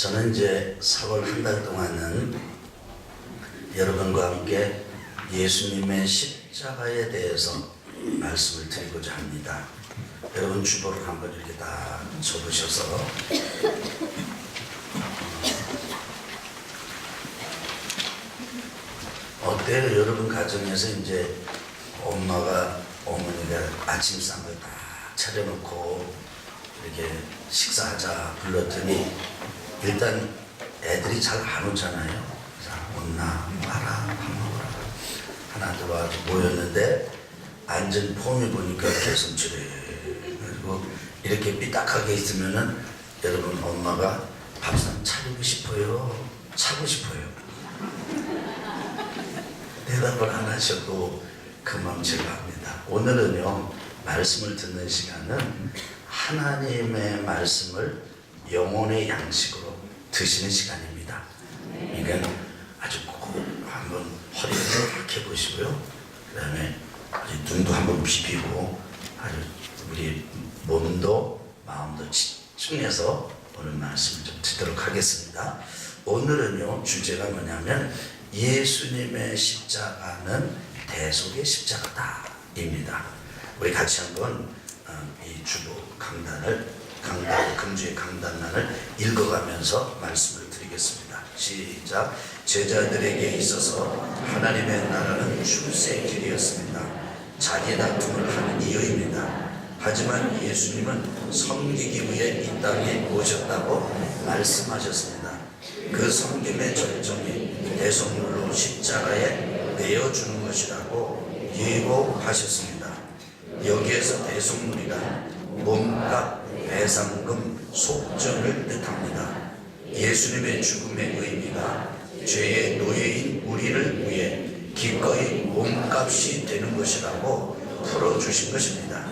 저는 이제 4월 한 달 동안은 여러분과 함께 예수님의 십자가에 대해서 말씀을 드리고자 합니다. 여러분 주보를 한번 이렇게 다 적으셔서 어때요? 여러분 가정에서 이제 어머니가 아침상을 다 차려놓고 이렇게 식사하자 불렀더니 일단 애들이 잘 안 오잖아요. 온나 와라 밥 먹으라 하나 들어와서 모였는데 앉은 폼이 보니까 개슴츠레 그리고 이렇게 삐딱하게 있으면은 여러분 엄마가 밥상 차리고 싶어요 차고 싶어요 대답을 안 하셔도 금방 제가 합니다. 오늘은요 말씀을 듣는 시간은 하나님의 말씀을 영혼의 양식으로 드시는 시간입니다. 그러니까 아주 꼭 한번 허리를 이렇게 보시고요. 그 다음에 눈도 한번 비비고 아주 우리 몸도 마음도 집중해서 오늘 말씀을 좀 듣도록 하겠습니다. 오늘은요 주제가 뭐냐면 예수님의 십자가는 대속의 십자가다 입니다. 우리 같이 한번 이 주보 금주의 강단란을 읽어가면서 말씀을 드리겠습니다. 시작. 제자들에게 있어서 하나님의 나라는 출세길이었습니다. 자기 다툼을 하는 이유입니다. 하지만 예수님은 섬기기 위해 이 땅에 오셨다고 말씀하셨습니다. 그 섬김의 절정이 대속물로 십자가에 내어주는 것이라고 예고하셨습니다. 여기에서 대속물이란 몸값, 배상금, 속전을 뜻합니다. 예수님의 죽음의 의미가 죄의 노예인 우리를 위해 기꺼이 몸값이 되는 것이라고 풀어주신 것입니다.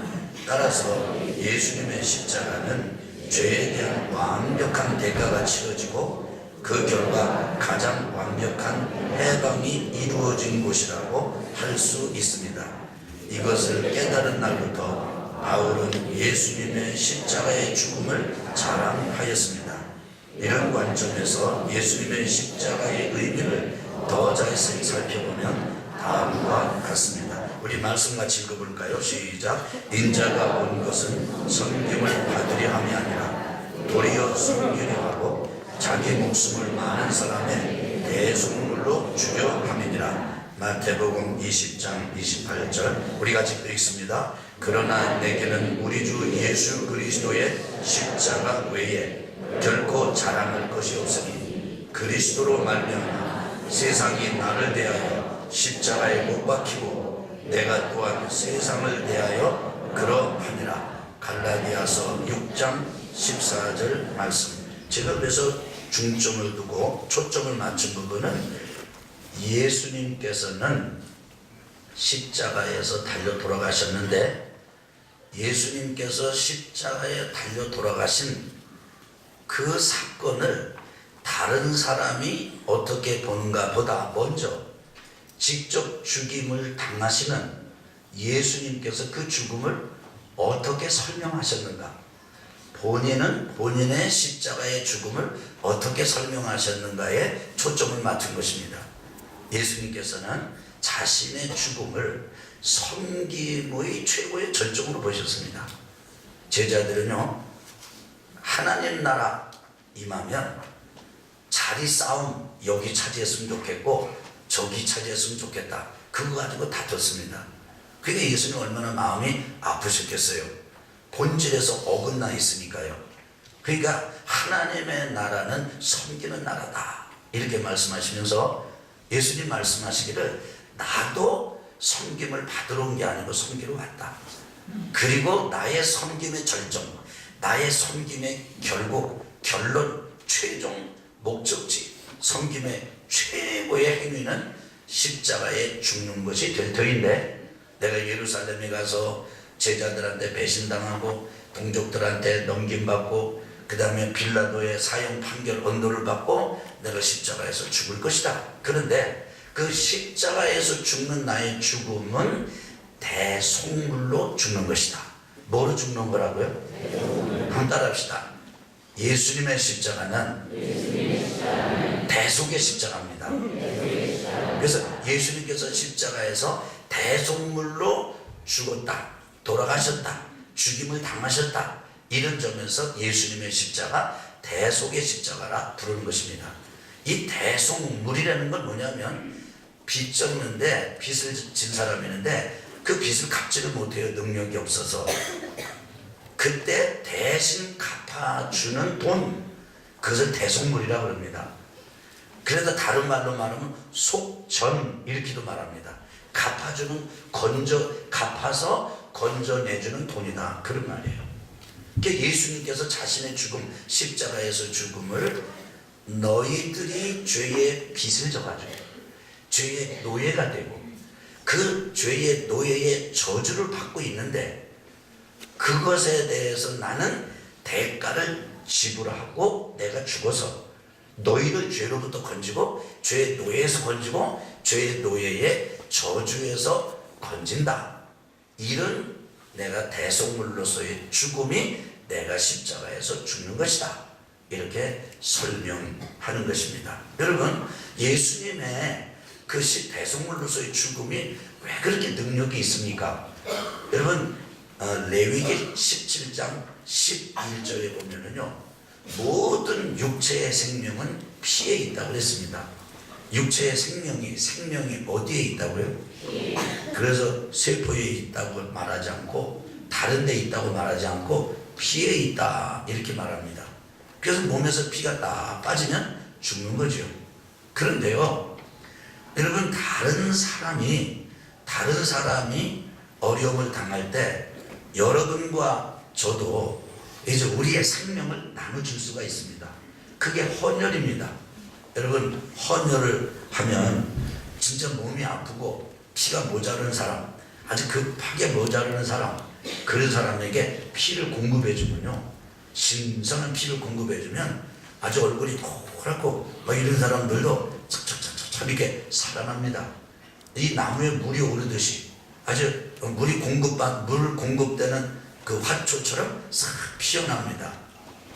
따라서 예수님의 십자가는 죄에 대한 완벽한 대가가 치러지고 그 결과 가장 완벽한 해방이 이루어진 것이라고 할 수 있습니다. 이것을 깨달은 날부터 바울은 예수님의 십자가의 죽음을 자랑하였습니다. 이런 관점에서 예수님의 십자가의 의미를 더 자세히 살펴보면 다음과 같습니다. 우리 말씀 같이 읽어볼까요? 시작. 인자가 온 것은 섬김을 받으려 함이 아니라 도리어 섬기려 하고 자기 목숨을 많은 사람의 대속물로 주려 함이니라. 마태복음 20장 28절 우리 같이 읽습니다. 그러나 내게는 우리 주 예수 그리스도의 십자가 외에 결코 자랑할 것이 없으니 그리스도로 말미암아 세상이 나를 대하여 십자가에 못 박히고 내가 또한 세상을 대하여 그러하니라. 갈라디아서 6장 14절 말씀. 제가 그래서 중점을 두고 초점을 맞춘 부분은 예수님께서는 십자가에서 달려 돌아가셨는데 예수님께서 십자가에 달려 돌아가신 그 사건을 다른 사람이 어떻게 보는가 보다 먼저 직접 죽임을 당하시는 예수님께서 그 죽음을 어떻게 설명하셨는가, 본인은 본인의 십자가의 죽음을 어떻게 설명하셨는가에 초점을 맞춘 것입니다. 예수님께서는 자신의 죽음을 섬김의 최고의 절정으로 보셨습니다. 제자들은요 하나님 나라 임하면 자리 싸움 여기 차지했으면 좋겠고 저기 차지했으면 좋겠다 그거 가지고 다퉜습니다. 그게 예수님 얼마나 마음이 아프셨겠어요. 본질에서 어긋나 있으니까요. 그러니까 하나님의 나라는 섬기는 나라다 이렇게 말씀하시면서 예수님 말씀하시기를 나도 섬김을 받으러 온 게 아니고 섬기러 왔다. 그리고 나의 섬김의 절정, 나의 섬김의 결론, 최종 목적지, 섬김의 최고의 행위는 십자가에 죽는 것이 될 터인데 내가 예루살렘에 가서 제자들한테 배신당하고 동족들한테 넘김받고 그 다음에 빌라도의 사형 판결 언도를 받고 내가 십자가에서 죽을 것이다. 그런데 그 십자가에서 죽는 나의 죽음은 대속물로 죽는 것이다. 뭐로 죽는 거라고요? 한번 따라합시다. 예수님의 십자가는 대속의 십자가입니다. 그래서 예수님께서 십자가에서 대속물로 죽었다, 돌아가셨다, 죽임을 당하셨다, 이런 점에서 예수님의 십자가 대속의 십자가라 부르는 것입니다. 이 대속물이라는 건 뭐냐면 빚 졌는데, 빚을 진 사람이 있는데 그 빚을 갚지를 못해요. 능력이 없어서. 그때 대신 갚아주는 돈, 그것을 대속물이라고 합니다. 그래서 다른 말로 말하면 속전 이렇게도 말합니다. 갚아주는, 갚아서 건져내주는 돈이다, 그런 말이에요. 그러니까 예수님께서 자신의 죽음, 십자가에서 죽음을 너희들이 죄의 빚을 져가지고 죄의 노예가 되고 그 죄의 노예의 저주를 받고 있는데, 그것에 대해서 나는 대가를 지불하고 내가 죽어서 너희를 죄로부터 건지고 죄의 노예에서 건지고 죄의 노예의 저주에서 건진다. 이런 내가 대속물로서의 죽음이 내가 십자가에서 죽는 것이다, 이렇게 설명하는 것입니다. 여러분, 예수님의 그 대속물로서의 죽음이 왜 그렇게 능력이 있습니까? 여러분, 레위기 17장 11절에 보면은요, 모든 육체의 생명은 피에 있다고 했습니다. 육체의 생명이 어디에 있다고요? 그래서 세포에 있다고 말하지 않고 다른 데 있다고 말하지 않고 피에 있다, 이렇게 말합니다. 그래서 몸에서 피가 딱 빠지면 죽는 거죠. 그런데요, 여러분, 다른 사람이 어려움을 당할 때 여러분과 저도 이제 우리의 생명을 나눠줄 수가 있습니다. 그게 헌혈입니다. 여러분, 헌혈을 하면 진짜 몸이 아프고 피가 모자르는 사람, 아주 급하게 모자르는 사람, 그런 사람에게 피를 공급해주면요, 신선한 피를 공급해주면 아주 얼굴이 노랗고 이런 사람들도 척척척척 이렇게 살아납니다. 이 나무에 물이 오르듯이 아주 물을 공급되는 그 화초처럼 싹 피어납니다.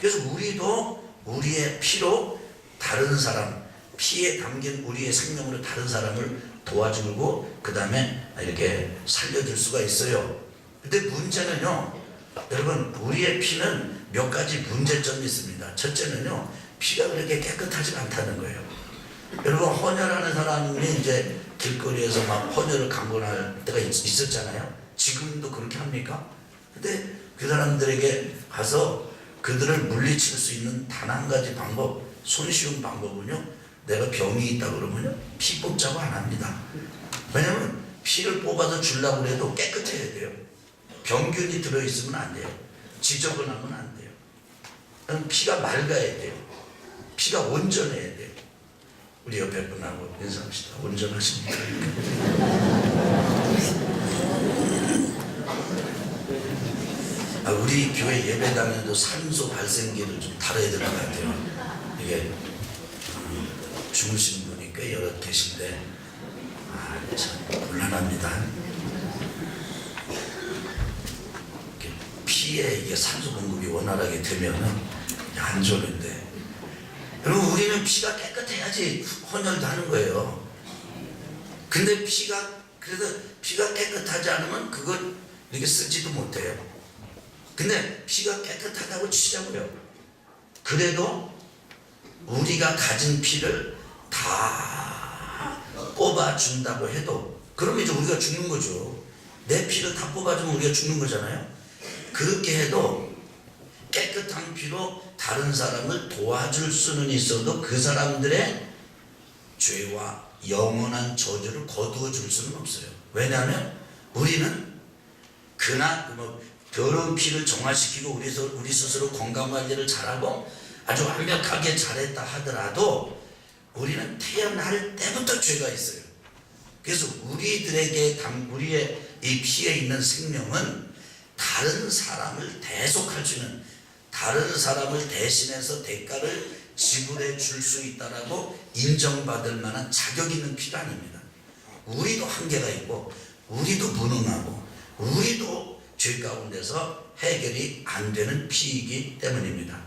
그래서 우리도 우리의 피로 다른 사람, 피에 담긴 우리의 생명으로 다른 사람을 도와주고 그 다음에 이렇게 살려줄 수가 있어요. 근데 문제는요, 여러분, 우리의 피는 몇 가지 문제점이 있습니다. 첫째는요, 피가 그렇게 깨끗하지 않다는 거예요. 여러분, 헌혈하는 사람이 이제 길거리에서 막 헌혈을 강권할 때가 있었잖아요. 지금도 그렇게 합니까? 근데 그 사람들에게 가서 그들을 물리칠 수 있는 단 한 가지 방법, 손쉬운 방법은요, 내가 병이 있다 그러면요, 피 뽑자고 안 합니다. 왜냐면 피를 뽑아서 주려고 해도 깨끗해야 돼요. 병균이 들어있으면 안 돼요. 지저분하면 안 돼요. 피가 맑아야 돼요. 피가 온전해야 돼요. 우리 옆에 분하고 인사합시다. 온전하십니까? 우리 교회 예배당에도 산소 발생기를 좀 달아야 될 것 같아요. 이게 주무신 분이 꽤 여러 계신데 참 곤란합니다. 피에 이게 산소 공급이 원활하게 되면은 안 좋은데, 여러분, 우리는 피가 깨끗해야지 헌혈도 하는 거예요. 근데 그래서 피가 깨끗하지 않으면 그걸 이렇게 쓰지도 못해요. 근데 피가 깨끗하다고 치자고요. 그래도 우리가 가진 피를 다 뽑아준다고 해도, 그러면 이제 우리가 죽는 거죠. 내 피를 다 뽑아주면 우리가 죽는 거잖아요. 그렇게 해도 깨끗한 피로 다른 사람을 도와줄 수는 있어도 그 사람들의 죄와 영원한 저주를 거두어 줄 수는 없어요. 왜냐하면 우리는 더러운 피를 정화시키고 우리 스스로 건강관리를 잘하고 아주 완벽하게 잘했다 하더라도 우리는 태어날 때부터 죄가 있어요. 그래서 우리의 이 피에 있는 생명은 다른 사람을 대속할 수 있는, 다른 사람을 대신해서 대가를 지불해 줄 수 있다라고 인정받을 만한 자격 있는 피가 아닙니다. 우리도 한계가 있고 우리도 무능하고 우리도 죄 가운데서 해결이 안 되는 피이기 때문입니다.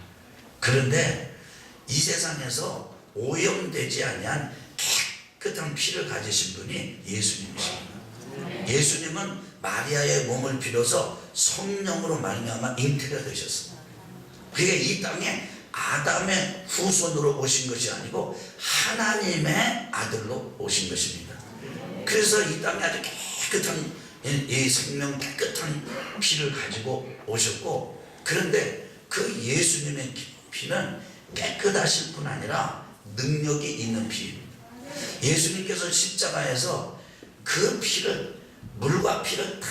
그런데 이 세상에서 오염되지 아니한 깨끗한 피를 가지신 분이 예수님이십니다. 예수님은 마리아의 몸을 빌어서 성령으로 말미암아 잉태가 되셨습니다. 그게 이 땅에 아담의 후손으로 오신 것이 아니고 하나님의 아들로 오신 것입니다. 그래서 이 땅에 아주 깨끗한 이 생명 깨끗한 피를 가지고 오셨고, 그런데 그 예수님의 피는 깨끗하실 뿐 아니라 능력이 있는 피입니다. 예수님께서 십자가에서 그 피를, 물과 피를 다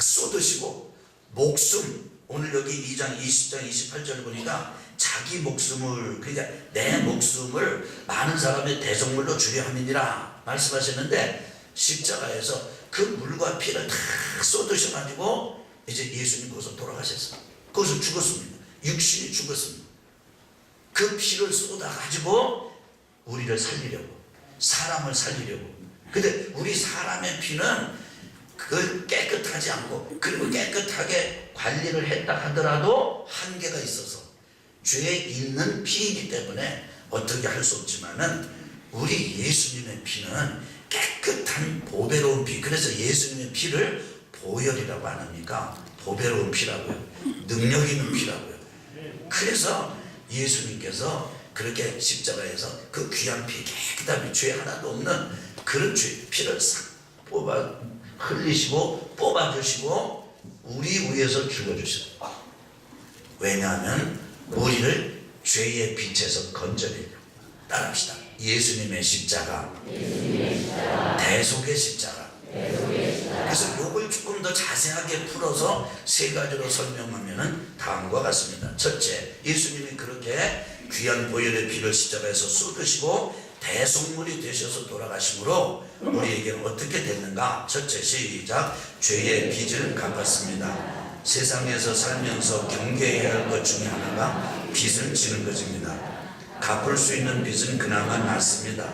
쏟으시고 목숨, 오늘 여기 2장 20장 28절 보니까 자기 목숨을, 그러니까 내 목숨을 많은 사람의 대속물로 주려 함이니라 말씀하셨는데, 십자가에서 그 물과 피를 다 쏟으셔가지고 이제 예수님 거기서 돌아가셨어요. 거기서 죽었습니다. 육신이 죽었습니다. 그 피를 쏟아가지고 우리를 살리려고, 사람을 살리려고. 근데 우리 사람의 피는 그 깨끗하지 않고, 그리고 깨끗하게 관리를 했다 하더라도 한계가 있어서 죄에 있는 피이기 때문에 어떻게 할 수 없지만은, 우리 예수님의 피는 깨끗한 보배로운 피. 그래서 예수님의 피를 보혈이라고 안 합니까? 보배로운 피라고요. 능력 있는 피라고요. 그래서 예수님께서 그렇게 십자가에서 그 귀한 피, 깨끗한 피, 죄 하나도 없는 그런 피를 싹 뽑아 흘리시고 뽑아주시고 우리 위해서 죽어주셨어요. 왜냐하면 우리를 죄의 빛에서 건져내려. 따라합시다. 예수님의 십자가, 대속의 십자가. 그래서 요걸 조금 더 자세하게 풀어서 세 가지로 설명하면 다음과 같습니다. 첫째, 예수님이 그렇게 귀한 보혈의 피를 십자가에서 쏟으시고 대속물이 되셔서 돌아가심으로 우리에게는 어떻게 됐는가? 첫째, 시작. 죄의 빚을 갚았습니다. 세상에서 살면서 경계해야 할 것 중에 하나가 빚을 지는 것입니다. 갚을 수 있는 빚은 그나마 낫습니다.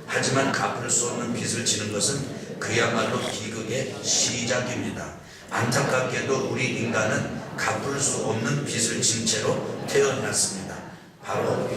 하지만 갚을 수 없는 빚을 지는 것은 그야말로 비극의 시작입니다. 안타깝게도 우리 인간은 갚을 수 없는 빚을 진 채로 태어났습니다. 바로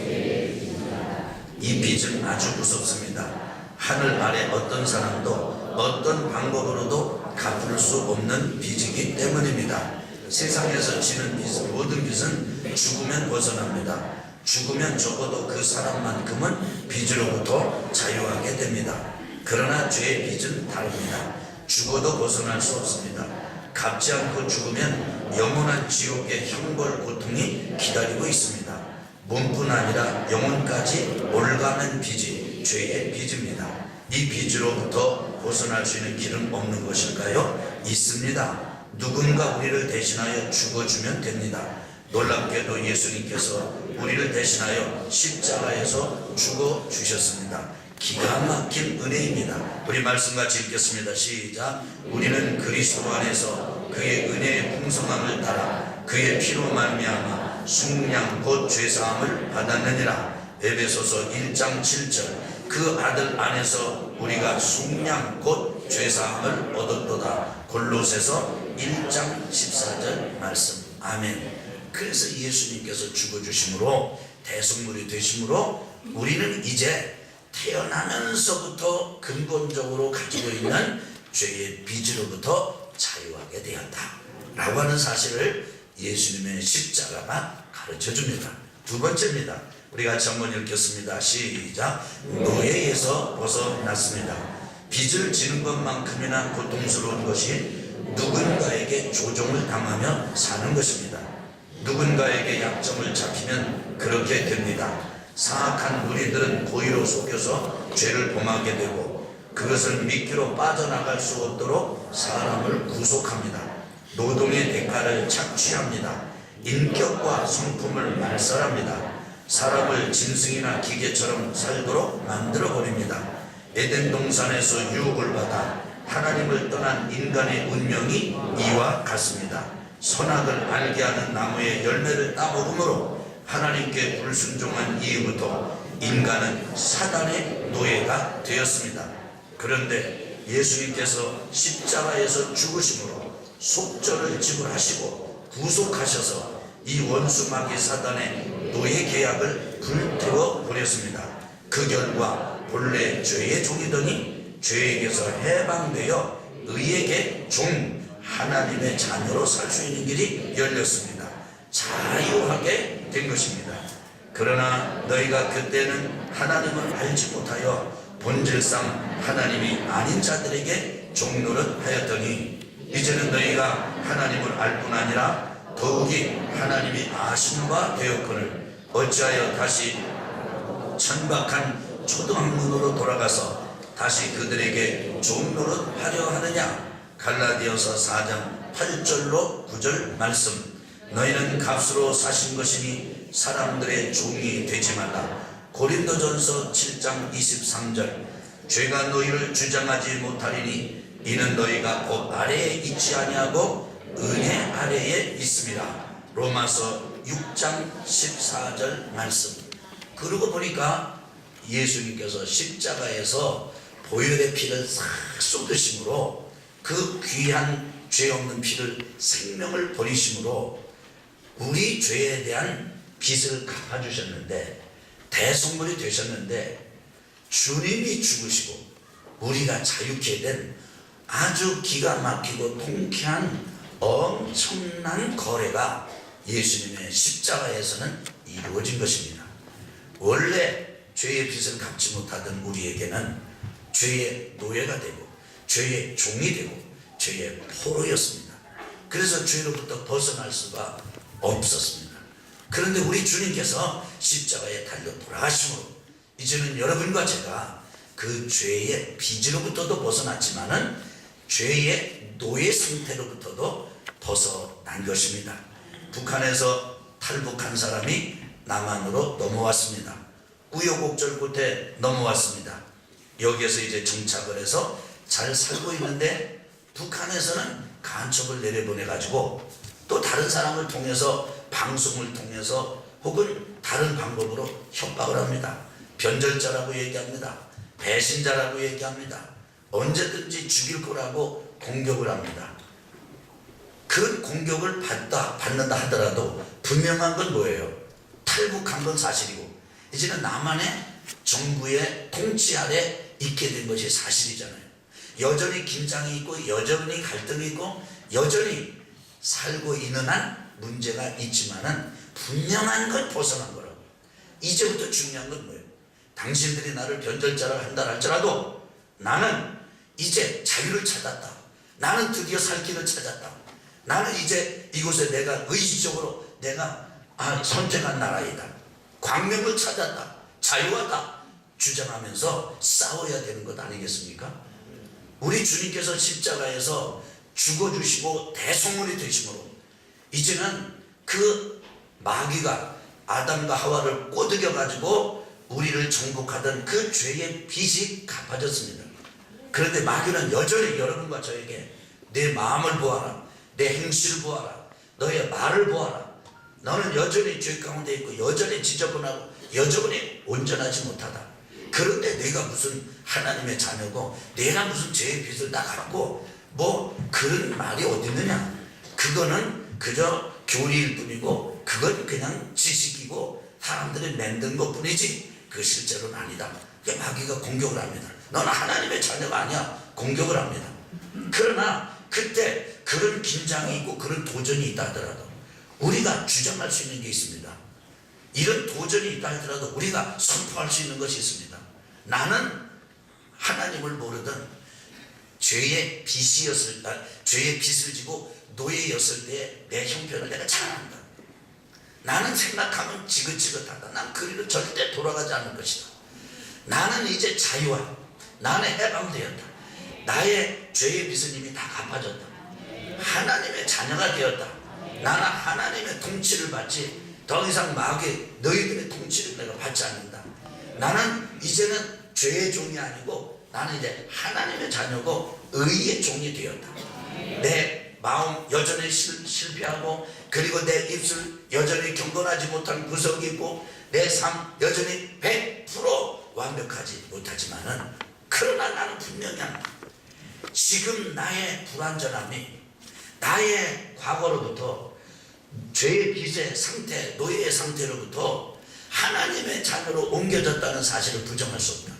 이 빚은 아주 무섭습니다. 하늘 아래 어떤 사람도 어떤 방법으로도 갚을 수 없는 빚이기 때문입니다. 세상에서 지는 모든 빚은 죽으면 벗어납니다. 죽으면 적어도 그 사람만큼은 빚으로부터 자유하게 됩니다. 그러나 죄의 빚은 다릅니다. 죽어도 벗어날 수 없습니다. 갚지 않고 죽으면 영원한 지옥의 형벌 고통이 기다리고 있습니다. 몸뿐 아니라 영혼까지 올가는 빚이 죄의 빚입니다. 이 빚으로부터 벗어날 수 있는 길은 없는 것일까요? 있습니다. 누군가 우리를 대신하여 죽어주면 됩니다. 놀랍게도 예수님께서 우리를 대신하여 십자가에서 죽어주셨습니다. 기가 막힌 은혜입니다. 우리 말씀 같이 읽겠습니다. 시작. 우리는 그리스도 안에서 그의 은혜의 풍성함을 따라 그의 피로 말미암아 속량 곧 죄사함을 받았느니라. 에베소서 1장 7절. 그 아들 안에서 우리가 속량 곧 죄사함을 얻었도다. 골로새서 1장 14절 말씀. 아멘. 그래서 예수님께서 죽어주심으로 대속물이 되심으로 우리는 이제 태어나면서부터 근본적으로 가지고 있는 죄의 빚으로부터 자유하게 되었다 라고 하는 사실을 예수님의 십자가가 가르쳐줍니다. 두 번째입니다. 우리 같이 한번 읽겠습니다. 시작. 노예에서 벗어났습니다. 빚을 지는 것만큼이나 고통스러운 것이 누군가에게 조종을 당하며 사는 것입니다. 누군가에게 약점을 잡히면 그렇게 됩니다. 사악한 무리들은 고의로 속여서 죄를 범하게 되고 그것을 미끼로 빠져나갈 수 없도록 사람을 구속합니다. 노동의 대가를 착취합니다. 인격과 성품을 말살합니다. 사람을 짐승이나 기계처럼 살도록 만들어버립니다. 에덴 동산에서 유혹을 받아 하나님을 떠난 인간의 운명이 이와 같습니다. 선악을 알게 하는 나무의 열매를 따먹음으로 하나님께 불순종한 이후부터 인간은 사단의 노예가 되었습니다. 그런데 예수님께서 십자가에서 죽으심으로 속죄를 지불하시고 구속하셔서 이 원수 마귀 사단의 노예 계약을 불태워 버렸습니다. 그 결과 본래 죄의 종이더니 죄에게서 해방되어 의에게 종, 하나님의 자녀로 살 수 있는 길이 열렸습니다. 자유하게 된 것입니다. 그러나 너희가 그때는 하나님을 알지 못하여 본질상 하나님이 아닌 자들에게 종노릇 하였더니 이제는 너희가 하나님을 알 뿐 아니라 더욱이 하나님이 아심바 되었거늘 어찌하여 다시 천박한 초등학문으로 돌아가서 다시 그들에게 종노릇 하려 하느냐. 갈라디아서 4장 8절로 9절 말씀. 너희는 값으로 사신 것이니 사람들의 종이 되지 말라. 고린도전서 7장 23절. 죄가 너희를 주장하지 못하리니 이는 너희가 법 아래에 있지 아니하고 은혜 아래에 있습니다. 로마서 6장 14절 말씀. 그러고 보니까 예수님께서 십자가에서 보혈의 피를 싹 쏟으심으로 그 귀한 죄 없는 피를 생명을 버리심으로 우리 죄에 대한 빚을 갚아주셨는데 대속물이 되셨는데 주님이 죽으시고 우리가 자유케 된 아주 기가 막히고 통쾌한 엄청난 거래가 예수님의 십자가에서는 이루어진 것입니다. 원래 죄의 빚을 갚지 못하던 우리에게는 죄의 노예가 되고 죄의 종이 되고 죄의 포로였습니다. 그래서 죄로부터 벗어날 수가 없었습니다. 그런데 우리 주님께서 십자가에 달려 돌아가심으로 이제는 여러분과 제가 그 죄의 빚으로부터도 벗어났지만은 죄의 노예 상태로부터도 벗어난 것입니다. 북한에서 탈북한 사람이 남한으로 넘어왔습니다. 우여곡절 끝에 넘어왔습니다. 여기에서 이제 정착을 해서 잘 살고 있는데 북한에서는 간첩을 내려보내 가지고 또 다른 사람을 통해서 방송을 통해서 혹은 다른 방법으로 협박을 합니다. 변절자라고 얘기합니다. 배신자라고 얘기합니다. 언제든지 죽일 거라고 공격을 합니다. 그 공격을 받는다 하더라도 분명한 건 뭐예요? 탈북한 건 사실이고 이제는 남한의 정부의 통치 아래 있게 된 것이 사실이잖아요. 여전히 긴장이 있고 여전히 갈등이 있고 여전히 살고 있는 한 문제가 있지만은 분명한 건 벗어난 거라고. 이제부터 중요한 건 뭐예요? 당신들이 나를 변절자라 한다 할지라도 나는 이제 자유를 찾았다. 나는 드디어 살 길을 찾았다. 나는 이제 이곳에 내가 의지적으로 내가 선택한 나라이다. 광명을 찾았다. 자유하다. 주장하면서 싸워야 되는 것 아니겠습니까? 우리 주님께서 십자가에서 죽어주시고 대속물이 되심으로 이제는 그 마귀가 아담과 하와를 꼬드겨 가지고 우리를 정복하던 그 죄의 빚이 갚아졌습니다. 그런데 마귀는 여전히 여러분과 저에게 내 마음을 보아라. 내 행실을 보아라. 너의 말을 보아라. 너는 여전히 죄 가운데 있고 여전히 지저분하고 여전히 온전하지 못하다. 그런데 내가 무슨 하나님의 자녀고 내가 무슨 죄의 빚을 다 갚고 뭐 그런 말이 어디 있느냐. 그거는 그저 교리일 뿐이고 그건 그냥 지식이고 사람들이 만든 것 뿐이지 그 실제로는 아니다. 마귀가 공격을 합니다. 너는 하나님의 자녀가 아니야. 공격을 합니다. 그러나 그때 그런 긴장이 있고 그런 도전이 있다 하더라도 우리가 주장할 수 있는 게 있습니다. 이런 도전이 있다 하더라도 우리가 선포할 수 있는 것이 있습니다. 나는 하나님을 모르던 죄의 빚을 지고 노예였을 때 내 형편을 내가 잘 안다. 나는 생각하면 지긋지긋하다. 난 그리로 절대 돌아가지 않을 것이다. 나는 이제 자유한, 나는 해방되었다. 나의 죄의 빚은 이미 다 갚아졌다. 하나님의 자녀가 되었다. 나는 하나님의 통치를 받지 더 이상 마귀 너희들의 통치를 내가 받지 않는다. 나는 이제는 죄의 종이 아니고 나는 이제 하나님의 자녀고 의의 종이 되었다. 내 마음 여전히 실패하고 그리고 내 입술 여전히 경건하지 못한 구석이 있고 내 삶 여전히 100% 완벽하지 못하지만은 그러나 나는 분명히 합니다. 지금 나의 불완전함이 나의 과거로부터 죄의 빚의 상태, 노예의 상태로부터 하나님의 자녀로 옮겨졌다는 사실을 부정할 수 없다.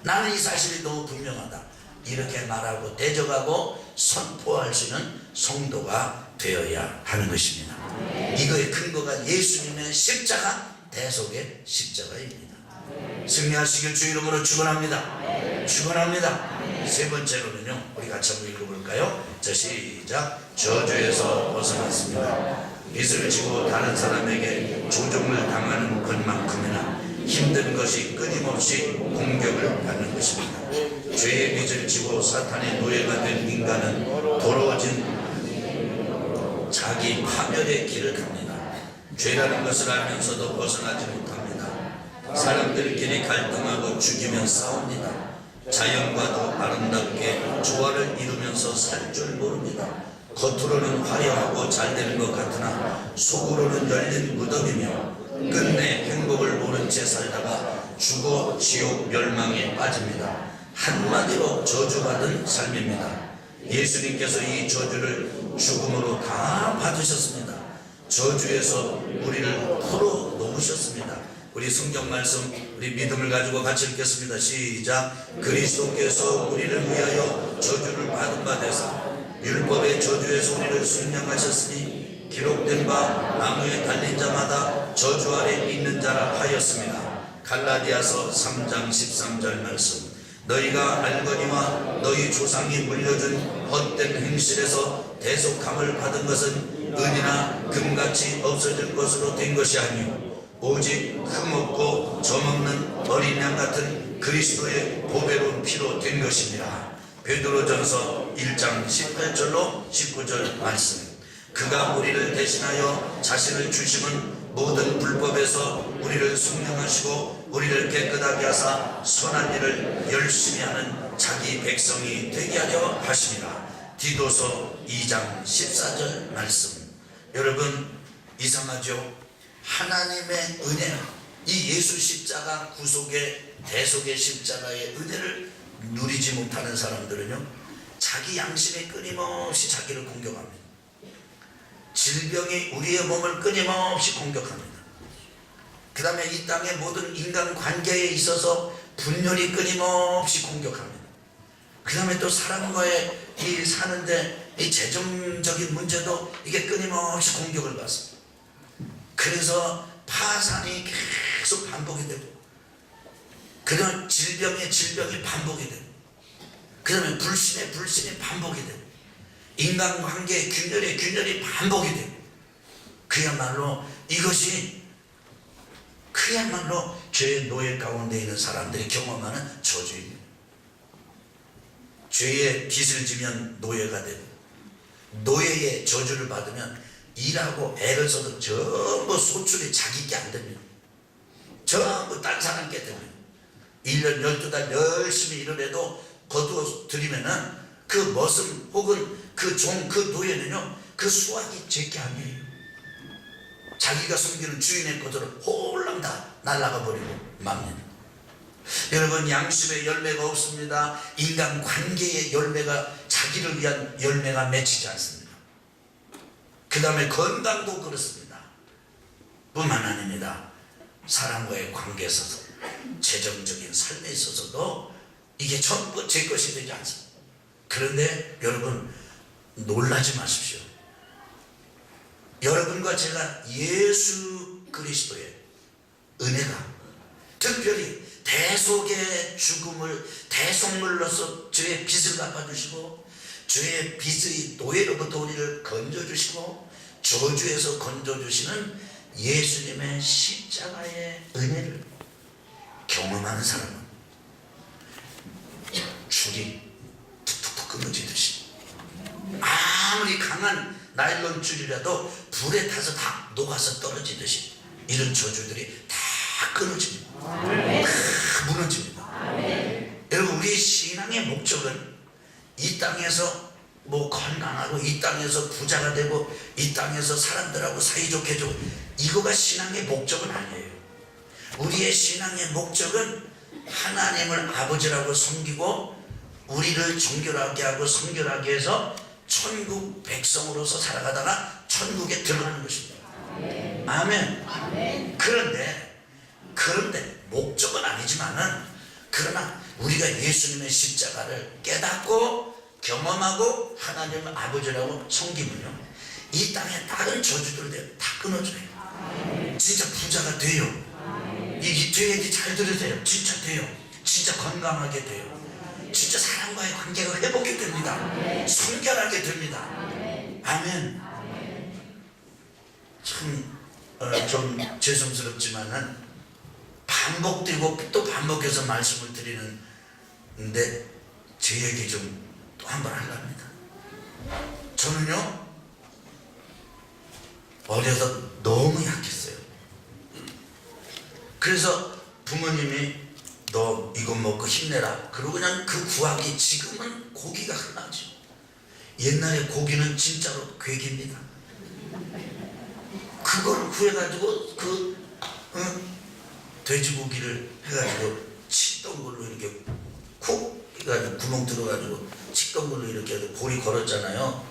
나는 이 사실이 너무 분명하다. 이렇게 말하고 대적하고 선포할 수 있는 성도가 되어야 하는 것입니다. 이거의 근거가 예수님의 십자가, 대속의 십자가입니다. 승리하시길 주 이름으로 축원합니다. 축원합니다. 세 번째로는요, 우리 같이 한번 읽어볼까요? 자, 시작. 저주에서 벗어났습니다. 빚을 지고 다른 사람에게 조종을 당하는 것만큼이나 힘든 것이 끊임없이 공격을 받는 것입니다. 죄의 빚을 지고 사탄의 노예가 된 인간은 더러워진 자기 파멸의 길을 갑니다. 죄라는 것을 알면서도 벗어나지 못합니다. 사람들끼리 갈등하고 죽이며 싸웁니다. 자연과도 아름답게 조화를 이루면서 살 줄 모릅니다. 겉으로는 화려하고 잘 되는 것 같으나 속으로는 열린 무덤이며 끝내 행복을 모른 채 살다가 죽어 지옥 멸망에 빠집니다. 한마디로 저주받은 삶입니다. 예수님께서 이 저주를 죽음으로 다 받으셨습니다. 저주에서 우리를 풀어 놓으셨습니다. 우리 성경 말씀, 우리 믿음을 가지고 같이 읽겠습니다. 시작. 그리스도께서 우리를 위하여 저주를 받은 바 되사 율법의 저주에서 우리를 순명하셨으니 기록된 바 나무에 달린 자마다 저주 아래 있는 자라 하였습니다. 갈라디아서 3장 13절 말씀. 너희가 알거니와 너희 조상이 물려준 헛된 행실에서 대속함을 받은 것은 은이나 금같이 없어질 것으로 된 것이 아니요 오직 흠없고 점없는 어린 양 같은 그리스도의 보배로운 피로 된 것입니다. 베드로전서 1장 18절로 19절 말씀. 그가 우리를 대신하여 자신을 주심은 모든 불법에서 우리를 순명하시고 우리를 깨끗하게 하사 선한 일을 열심히 하는 자기 백성이 되게 하려 하심이라. 디도서 2장 14절 말씀. 여러분, 이상하죠? 하나님의 은혜, 이 예수 십자가 구속의 대속의 십자가의 은혜를 누리지 못하는 사람들은요, 자기 양심이 끊임없이 자기를 공격합니다. 질병이 우리의 몸을 끊임없이 공격합니다. 그 다음에 이 땅의 모든 인간관계에 있어서 분열이 끊임없이 공격합니다. 그 다음에 또 사람과의 이 사는데 이 재정적인 문제도 이게 끊임없이 공격을 받습니다. 그래서 파산이 계속 반복이 되고, 그 다음에 질병이 반복이 되고, 그 다음에 불신이 반복이 되고, 인간관계의 균열이 반복이 되고, 그야말로 이것이 그야말로 죄의 노예 가운데 있는 사람들이 경험하는 저주입니다. 죄의 빚을 지면 노예가 되고, 노예의 저주를 받으면 일하고 애를 써도 전부 소출이 자기게 안 됩니다. 전부 딴 사람께 됩니다. 1년 12달 열심히 일을 해도 거두어 드리면은 그 머슴 혹은 그 종, 그 노예는요, 그 수확이 제게 아니에요. 자기가 섬기는 주인의 것으로 홀랑 다 날아가 버리고 맙니다. 여러분, 양심의 열매가 없습니다. 인간관계의 열매가, 자기를 위한 열매가 맺히지 않습니다. 그 다음에 건강도 그렇습니다. 뿐만 아닙니다. 사람과의 관계에 있어서, 재정적인 삶에 있어서도 이게 전부 제 것이 되지 않습니다. 그런데 여러분, 놀라지 마십시오. 여러분과 제가 예수 그리스도의 은혜가, 특별히 대속의 죽음을 대속물로서 죄의 빚을 갚아주시고, 죄의 빚의 노예로부터 우리를 건져주시고, 저주에서 건져주시는 예수님의 십자가의 은혜를 경험하는 사람은 줄이 툭툭툭 끊어지듯이, 아무리 강한 나일론 줄이라도 불에 타서 다 녹아서 떨어지듯이 이런 저주들이 다 끊어집니다. 다 무너집니다. 여러분, 우리의 신앙의 목적은 이 땅에서 뭐 건강하고, 이 땅에서 부자가 되고, 이 땅에서 사람들하고 사이좋게 해주고, 이거가 신앙의 목적은 아니에요. 우리의 신앙의 목적은 하나님을 아버지라고 섬기고, 우리를 정결하게 하고 성결하게 해서 천국 백성으로서 살아가다가 천국에 들어가는 것입니다. 아멘. 그런데 목적은 아니지만은, 그러나 우리가 예수님의 십자가를 깨닫고 경험하고 하나님 아버지라고 섬기면요, 이 땅에 다른 저주들 다 끊어져요. 진짜 부자가 돼요. 이 얘기 잘 들으세요. 진짜 돼요. 진짜 건강하게 돼요. 진짜 사람과의 관계가 회복이 됩니다. 순결하게 됩니다. 아멘. 참 좀 죄송스럽지만은 반복되고 또 반복해서 말씀을 드리는데 제 얘기 좀 또 한 번 하려합니다. 저는요, 어려서 너무 약했어요. 그래서 부모님이 너 이거 먹고 힘내라 그러고 그냥 그 구하기, 지금은 고기가 흔하죠. 옛날에 고기는 진짜로 괴기입니다. 그걸 구해가지고 돼지고기를 해가지고 치던 걸로 이렇게 쿡 해가지고 구멍 들어가지고 치던 걸로 이렇게 고리 걸었잖아요.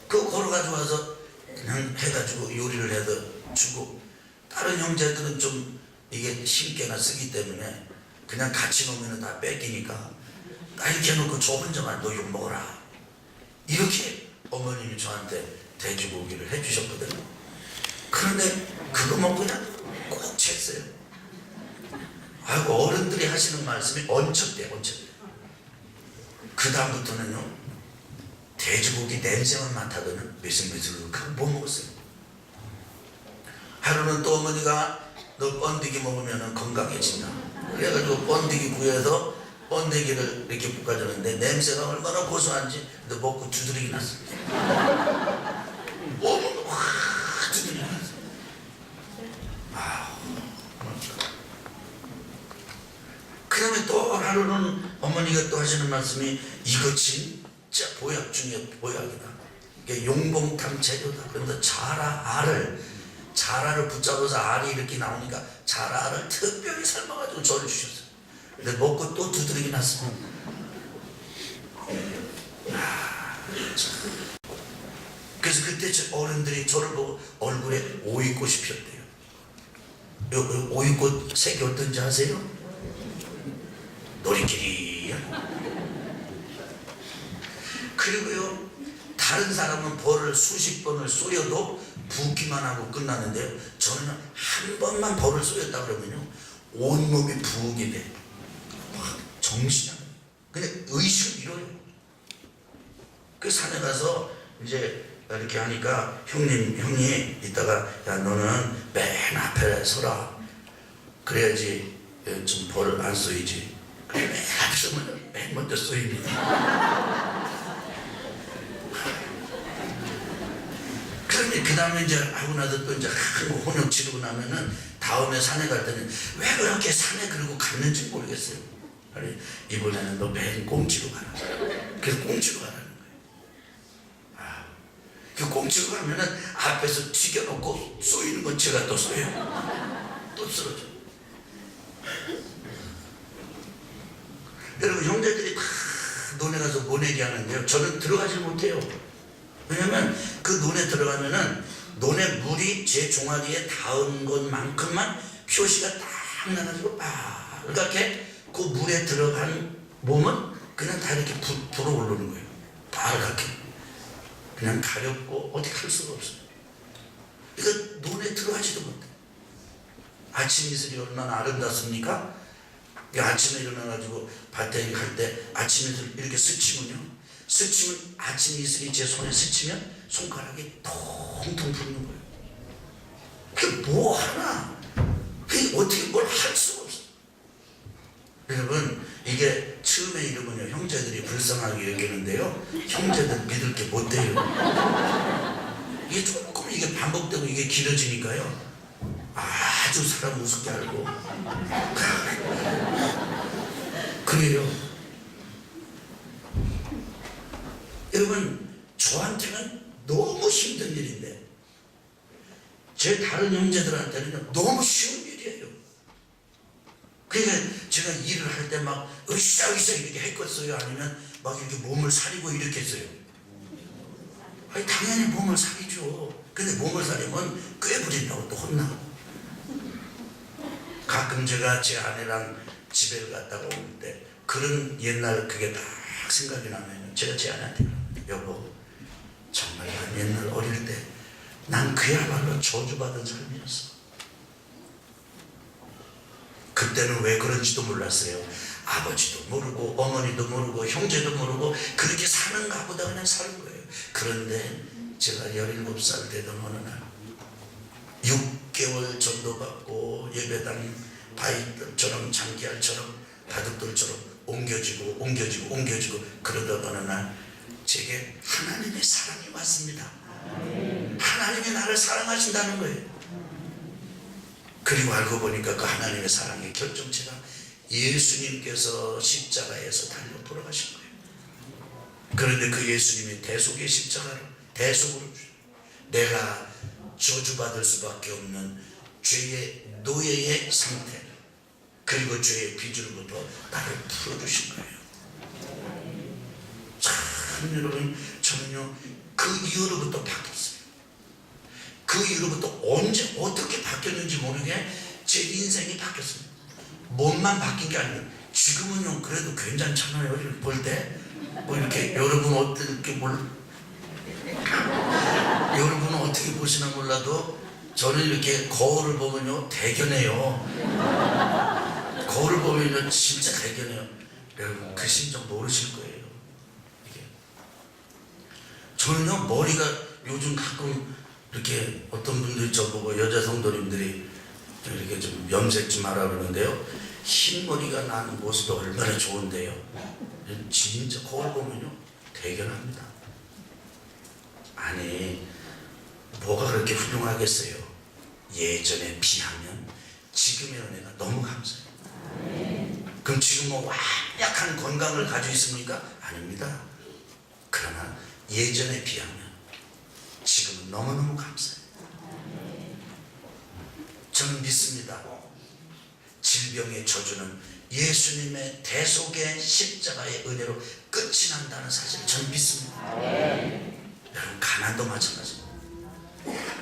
그거 걸어가지고 와서 그냥 해가지고 요리를 해서 주고, 다른 형제들은 좀 이게 신께나 쓰기 때문에 그냥 같이 놓으면 다 뺏기니까 이렇게 해놓고 저 혼자만 너 욕 먹어라, 이렇게 어머님이 저한테 돼지고기를 해주셨거든요. 그런데 그거 먹고 그냥 꼭 챘어요. 아이고, 어른들이 하시는 말씀이 언척대. 그 다음부터는요, 돼지고기 냄새만 맡아도는 미슬미슬 그거 못 먹었어요. 하루는 또 어머니가 너 번데기 먹으면 건강해진다 그래가지고 번데기 구해서 번데기를 이렇게 볶아주는데 냄새가 얼마나 고소한지 근데 먹고 두드러기 났습니다. 몸은 확 두드러기 났어요. 그 다음에 또 하루는 어머니가 또 하시는 말씀이 이거 진짜 보약 중에 보약이다. 이게 용봉탕 재료다. 그런데 자라를 붙잡아서 알이 이렇게 나오니까 자라를 특별히 삶아가지고 저를 주셨어요. 근데 먹고 또 두드러기 났습니다. 그래서 그때 어른들이 저를 보고 얼굴에 오이꽃이 피었대요. 오이꽃 색이 어떤지 아세요? 놀이끼리. 그리고요, 다른 사람은 벌을 수십 번을 쏘여도 붓기만 하고 끝나는데요, 저는 한 번만 벌을 쏘였다 그러면요 온몸이 부으게 돼. 정신이 안 나요. 근데 의식을 잃어요. 그 산에 가서 이제 이렇게 하니까 형이 이따가 야 너는 맨 앞에 서라. 그래야지 좀 벌을 안 쏘이지. 그래 맨 앞에 서면 맨 먼저 쏘입니다. 그런데 그 다음에 이제 하고 나서 또 이제 혼역 치르고 나면은 다음에 산에 갈 때는 왜 그렇게 산에 그러고 갔는지 모르겠어요. 아니, 이번에는 너 맨 꽁치로 가라. 그래서 꽁치로 가라는 거예요. 그 꽁치로 가면은 앞에서 튀겨놓고 쏘이는 건 제가 또 쏘여요. 또 쓰러져. 여러분, 형제들이 다 논에 가서 모내기 하는데요, 저는 들어가지 못해요. 왜냐면 그 논에 들어가면은 논에 물이 제 종아리에 닿은 것만큼만 표시가 딱 나가지고 빨갛게 그 물에 들어간 몸은 그냥 다 이렇게 불어오르는 거예요. 빨갛게. 그냥 가렵고 어디 갈 수가 없어요. 그러니까 논에 들어가지도 못해. 아침 이슬이 얼마나 아름답습니까? 아침에 일어나가지고 밭에 갈 때 아침 이슬 이렇게 스치면요, 스치면 아침 이슬이 제 손에 스치면 손가락이 통통 부는 거예요. 그게 뭐 하나, 그게 어떻게 뭘 할 수가 없어. 여러분, 이게 처음에 이러면요 형제들이 불쌍하게 여기는데요, 형제들 믿을 게 못 돼요. 이게 조금 이게 반복되고 이게 길어지니까요 아주 사람 우습게 알고 그래요. 여러분, 저한테는 너무 힘든 일인데 제 다른 형제들한테는 너무 쉬운 일이에요. 그러니까 제가 일을 할 때 막 으쌰으쌰 이렇게 했겠어요? 아니면 막 이렇게 몸을 사리고 이렇게 했어요? 아니, 당연히 몸을 사리죠. 근데 몸을 사리면 꽤 부린다고 또 혼나고. 가끔 제가 제 아내랑 집에 갔다가 오는데 그런 옛날 그게 딱 생각이 나면 제가 제 아내한테 여보, 정말 난 옛날 어릴 때 난 그야말로 저주받은 삶이었어. 그때는 왜 그런지도 몰랐어요. 아버지도 모르고 어머니도 모르고 형제도 모르고 그렇게 사는가 보다 그냥 사는 거예요. 그런데 제가 17살 되던 어느 날 6개월 전도 받고 예배당 바위들처럼 장기알처럼 바둑돌처럼 옮겨지고 그러던 어느 날 제게 하나님의 사랑이 왔습니다. 하나님이 나를 사랑하신다는 거예요. 그리고 알고 보니까 그 하나님의 사랑의 결정체가 예수님께서 십자가에서 달려 돌아가신 거예요. 그런데 그 예수님이 대속의 십자가로 대속으로 내가 저주받을 수밖에 없는 죄의 노예의 상태 그리고 죄의 비주로부터 나를 풀어주신 거예요. 참 여러분, 저는요 그 이후로부터 바뀌었어요. 그 이후로부터 언제 어떻게 바뀌었는지 모르게 제 인생이 바뀌었습니다. 몸만 바뀐 게 아니에요. 지금은요 그래도 괜찮잖아요. 볼 때 뭐 이렇게 여러분 어떻게 여러분은 어떻게 보시나 몰라도 저는 이렇게 거울을 보면요 대견해요. 거울을 보면요 진짜 대견해요. 여러분 그 심정 모르실 거예요. 이게. 저는요 머리가 요즘 가끔 이렇게 어떤 분들이 저보고 여자 성도님들이 이렇게 좀 염색 좀 하라 그러는데요, 흰머리가 나는 모습이 얼마나 좋은데요. 진짜 거울 보면요 대견합니다. 아니 뭐가 그렇게 훌륭하겠어요. 예전에 비하면 지금의 은혜가 너무 감사해요. 그럼 지금 뭐 완약한 건강을 가지고 있습니까? 아닙니다. 그러나 예전에 비하면 지금은 너무너무 감사해요. 저는 믿습니다. 질병의 저주는 예수님의 대속의 십자가의 은혜로 끝이 난다는 사실을 저는 믿습니다. 여러분 가난도 마찬가지입니다.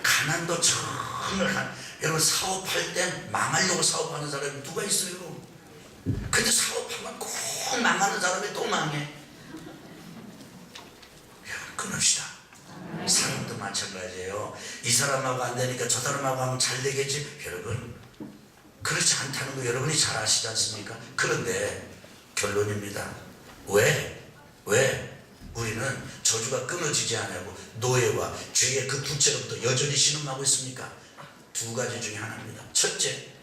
가난도 정말 여러분 사업할 때 망하려고 사업하는 사람이 누가 있어요? 근데 사업하면 꼭 망하는 사람이 또 망해. 여러분 끊읍시다. 사람도 마찬가지예요. 이 사람하고 안 되니까 저 사람하고 하면 잘 되겠지. 여러분 그렇지 않다는 거 여러분이 잘 아시지 않습니까? 그런데 결론입니다. 왜 우리는 저주가 끊어지지 않고 노예와 죄의 그 두째로부터 여전히 신음하고 있습니까? 두 가지 중에 하나입니다. 첫째,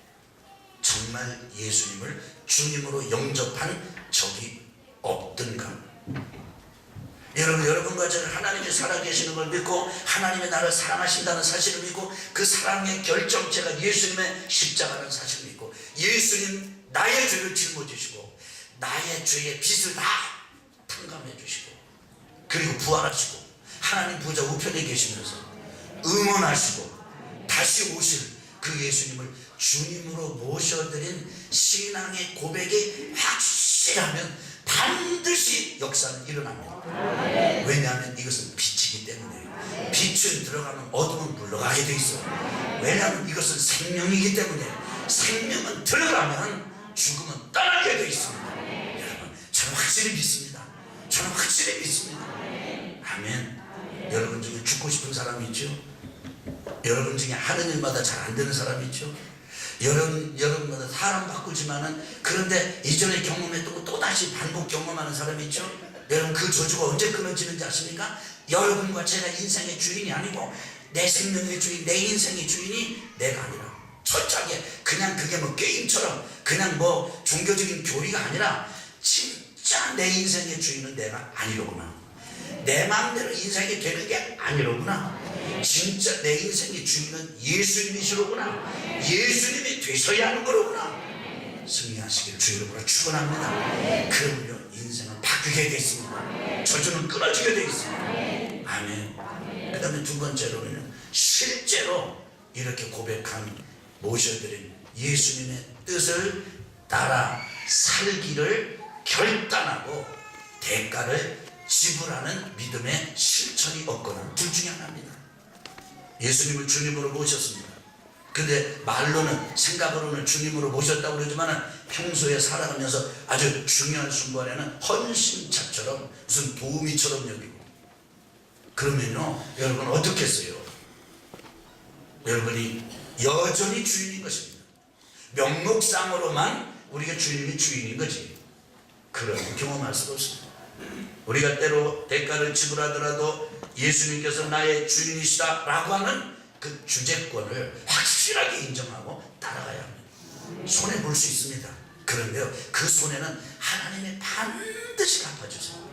정말 예수님을 주님으로 영접한 적이 없던가. 여러분과 저는 하나님이 살아계시는 걸 믿고 하나님이 나를 사랑하신다는 사실을 믿고 그 사랑의 결정체가 예수님의 십자가라는 사실을 믿고 예수님 나의 죄를 짊어지시고 나의 죄의 빚을 다 탕감해 주시고 그리고 부활하시고 하나님 보좌 우편에 계시면서 응원하시고 다시 오실 그 예수님을 주님으로 모셔드린 신앙의 고백이 확실하면 반드시 역사는 일어납니다. 왜냐하면 이것은 빛이기 때문에. 빛은 들어가면 어둠은 물러가게 돼 있어요. 왜냐하면 이것은 생명이기 때문에. 생명은 들어가면 죽음은 떠나게 돼 있습니다. 여러분 저는 확실히 믿습니다. 저는 확실히 믿습니다. 아멘. 여러분 중에 죽고 싶은 사람이 있죠? 여러분 중에 하는 일마다 잘 안 되는 사람이 있죠? 여러분마다 사람 바꾸지만은 그런데 이전에 경험했던 거 또다시 반복 경험하는 사람이 있죠? 여러분 그 저주가 언제 끊어지는지 아십니까? 여러분과 제가 인생의 주인이 아니고 내 생명의 주인, 내 인생의 주인이 내가 아니라 철저하게 그냥 그게 뭐 게임처럼 그냥 뭐 종교적인 교리가 아니라 진짜 내 인생의 주인은 내가 아니로구나. 내 마음대로 인생이 되는 게 아니로구나. 진짜 내 인생의 주인은 예수님이시로구나. 예수님이 되셔야 하는 거로구나. 승리하시길 주 이름으로 축원합니다. 그러면요 인생은 바뀌게 되어 있습니다. 저주는 끊어지게 되어 있습니다. 아멘. 그 다음에 두 번째로는 실제로 이렇게 고백한 모셔드린 예수님의 뜻을 따라 살기를 결단하고 대가를 지불하는 믿음의 실천이 없거나 둘 중에 하나입니다. 예수님을 주님으로 모셨습니다. 근데 말로는 생각으로는 주님으로 모셨다고 그러지만 평소에 살아가면서 아주 중요한 순간에는 헌신차처럼 무슨 도우미처럼 여기고 그러면요 여러분 어떻게 했어요? 여러분이 여전히 주인인 것입니다. 명목상으로만 우리가 주님이 주인인 거지 그런 경험할 수가 없습니다. 우리가 때로 대가를 지불하더라도 예수님께서 나의 주인이시다 라고 하는 그 주재권을 확실하게 인정하고 따라가야 합니다. 손해볼 수 있습니다. 그런데요 그 손해는 하나님이 반드시 갚아주세요.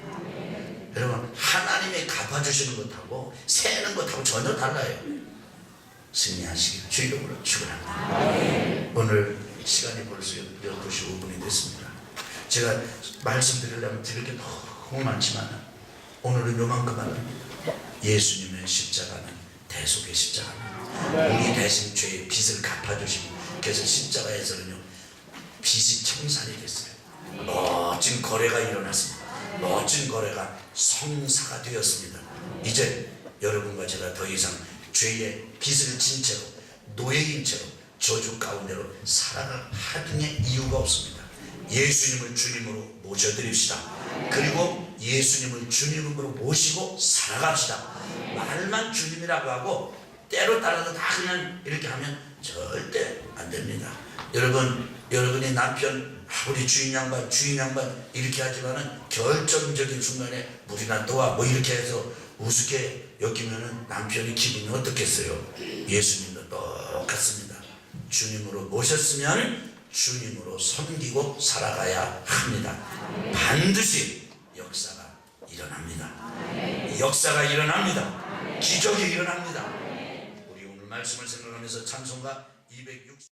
여러분 하나님이 갚아주시는 것하고 세는 것하고 전혀 달라요. 승리하시길 주 이름으로 축원합니다. 오늘 시간이 벌써 12시 5분이 됐습니다. 제가 말씀드리려면 드릴 게 너무 많지만 오늘은 요만큼 합니다. 예수님의 십자가는 대속의 십자가입니다. 우리 대신 죄의 빚을 갚아주시고 그래서 십자가에서는요 빚이 청산이 됐어요. 멋진 거래가 일어났습니다. 멋진 거래가 성사가 되었습니다. 이제 여러분과 제가 더 이상 죄의 빚을 진 채로 노예인 채로 저주 가운데로 살아갈 하등의 이유가 없습니다. 예수님을 주님으로 모셔드립시다. 그리고 예수님을 주님으로 모시고 살아갑시다. 말만 주님이라고 하고 때로 따라서 다 그냥 이렇게 하면 절대 안 됩니다. 여러분이 남편 우리 주인 양반 이렇게 하지만은 결정적인 순간에 물이나 또와 뭐 이렇게 해서 우습게 여기면은 남편이 기분이 어떻겠어요? 예수님도 똑같습니다. 주님으로 모셨으면 주님으로 섬기고 살아가야 합니다. 반드시 역사가 일어납니다. 역사가 일어납니다. 기적이 일어납니다. 우리 오늘 말씀을 생각하면서 찬송가 260